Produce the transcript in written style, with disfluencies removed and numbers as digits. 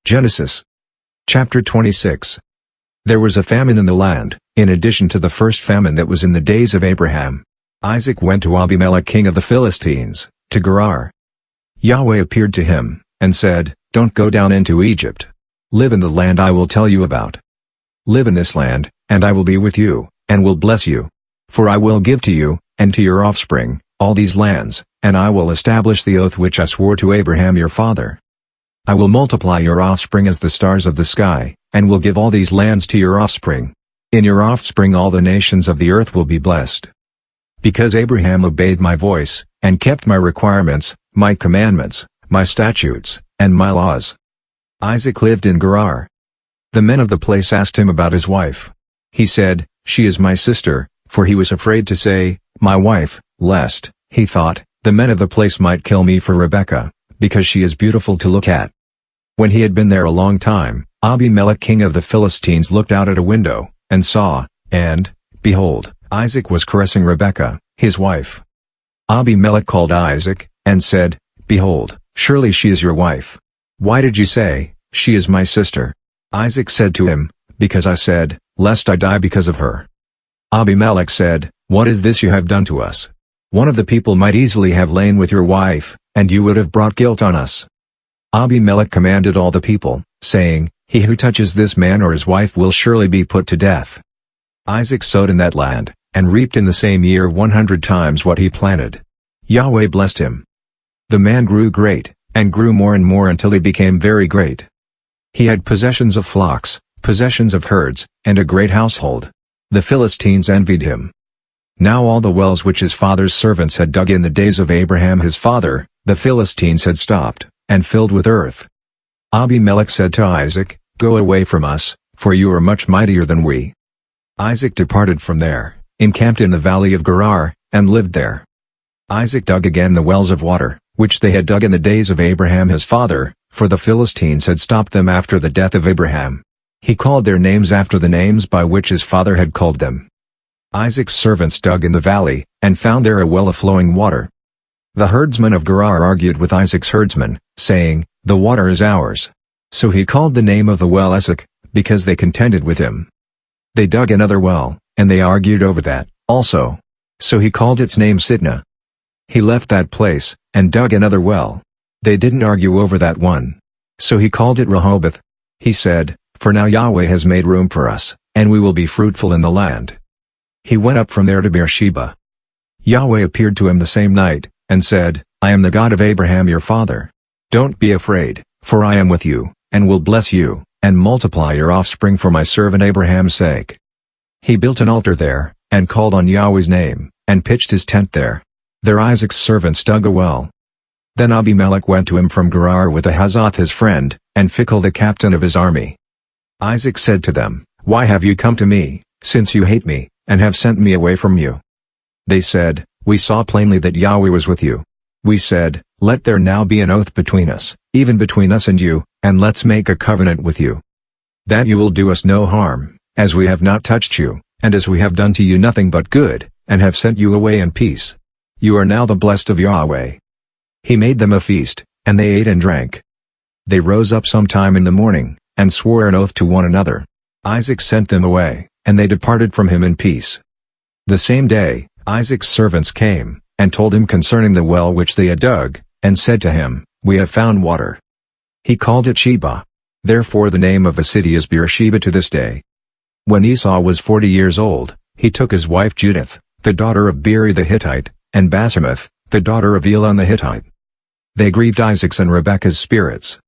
Genesis chapter 26. There was a famine in the land, in addition to the first famine that was in the days of Abraham. Isaac went to Abimelech king of the Philistines, to Gerar. Yahweh appeared to him, and said, "Don't go down into Egypt. Live in the land I will tell you about. Live in this land, and I will be with you, and will bless you. For I will give to you, and to your offspring, all these lands, and I will establish the oath which I swore to Abraham your father. I will multiply your offspring as the stars of the sky, and will give all these lands to your offspring. In your offspring all the nations of the earth will be blessed. Because Abraham obeyed my voice, and kept my requirements, my commandments, my statutes, and my laws." Isaac lived in Gerar. The men of the place asked him about his wife. He said, "She is my sister," for he was afraid to say, "my wife," lest, he thought, the men of the place might kill me for Rebekah, because she is beautiful to look at. When he had been there a long time, Abimelech king of the Philistines looked out at a window, and saw, and, behold, Isaac was caressing Rebekah, his wife. Abimelech called Isaac, and said, "Behold, surely she is your wife. Why did you say, 'She is my sister'?" Isaac said to him, "Because I said, lest I die because of her." Abimelech said, "What is this you have done to us? One of the people might easily have lain with your wife, and you would have brought guilt on us." Abimelech commanded all the people, saying, "He who touches this man or his wife will surely be put to death." Isaac sowed in that land, and reaped in the same year 100 times what he planted. Yahweh blessed him. The man grew great, and grew more and more until he became very great. He had possessions of flocks, possessions of herds, and a great household. The Philistines envied him. Now all the wells which his father's servants had dug in the days of Abraham his father, the Philistines had stopped, and filled with earth. Abimelech said to Isaac, "Go away from us, for you are much mightier than we." Isaac departed from there, encamped in the valley of Gerar, and lived there. Isaac dug again the wells of water, which they had dug in the days of Abraham his father, for the Philistines had stopped them after the death of Abraham. He called their names after the names by which his father had called them. Isaac's servants dug in the valley, and found there a well of flowing water. The herdsmen of Gerar argued with Isaac's herdsmen, saying, "The water is ours." So he called the name of the well Esek, because they contended with him. They dug another well, and they argued over that, also. So he called its name Sitnah. He left that place, and dug another well. They didn't argue over that one. So he called it Rehoboth. He said, "For now Yahweh has made room for us, and we will be fruitful in the land." He went up from there to Beersheba. Yahweh appeared to him the same night, and said, "I am the God of Abraham your father. Don't be afraid, for I am with you, and will bless you, and multiply your offspring for my servant Abraham's sake." He built an altar there, and called on Yahweh's name, and pitched his tent there. There Isaac's servants dug a well. Then Abimelech went to him from Gerar with Ahazoth his friend, and Phicol the captain of his army. Isaac said to them, "Why have you come to me, since you hate me, and have sent me away from you?" They said, "We saw plainly that Yahweh was with you. We said, 'Let there now be an oath between us, even between us and you, and let's make a covenant with you. That you will do us no harm, as we have not touched you, and as we have done to you nothing but good, and have sent you away in peace. You are now the blessed of Yahweh.'" He made them a feast, and they ate and drank. They rose up sometime in the morning, and swore an oath to one another. Isaac sent them away, and they departed from him in peace. The same day, Isaac's servants came, and told him concerning the well which they had dug, and said to him, "We have found water." He called it Sheba. Therefore the name of the city is Beersheba to this day. When Esau was 40 years old, he took his wife Judith, the daughter of Beeri the Hittite, and Basemath, the daughter of Elon the Hittite. They grieved Isaac's and Rebekah's spirits.